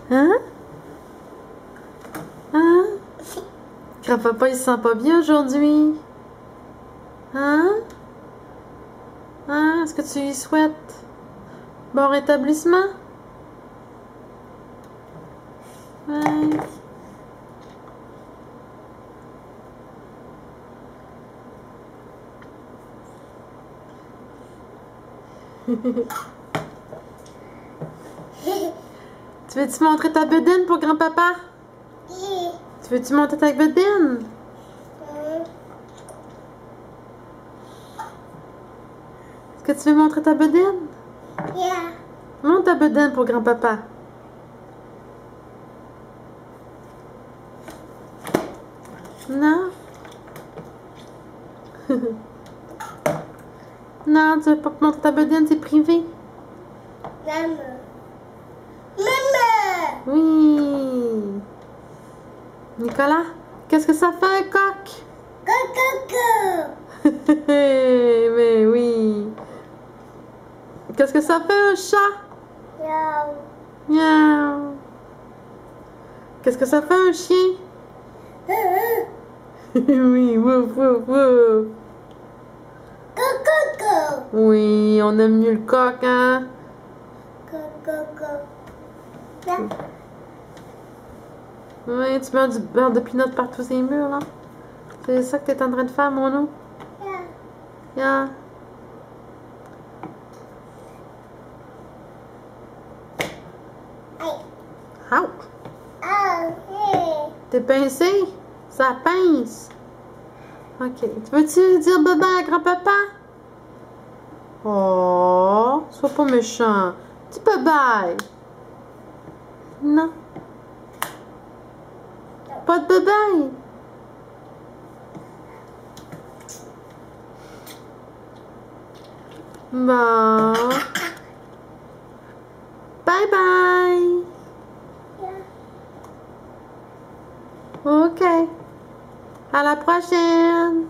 Hein? Hein? Grand-papa, il se sent pas bien aujourd'hui. Hein? Hein? Est-ce que tu lui souhaites bon rétablissement? Ouais. Tu veux-tu montrer ta bedaine pour grand-papa? Tu veux-tu montrer ta bedaine? Est-ce que tu veux montrer ta bedaine? Montre ta bedaine pour grand-papa. Non? Non, tu veux pas montrer ta bedaine, c'est privé. Maman. Maman. Oui. Nicolas, qu'est-ce que ça fait un coq? Coco. Mais oui. Qu'est-ce que ça fait un chat? Miaou. Miaou. Qu'est-ce que ça fait un chien? Oui, wouf, wouf, wouf. Coco. Oui, on aime mieux le coq, hein? Coco. Oui, tu mets du beurre de pinot partout ces murs, là? C'est ça que tu es en train de faire, mon eau? Yeah. Ouch! T'es pincé? Ça pince. Ok. Tu veux-tu dire bye-bye à grand-papa? Oh, sois pas méchant. Dis bye-bye. Non. Pas de bye-bye. Bon. Bye-bye. Ok. À la prochaine.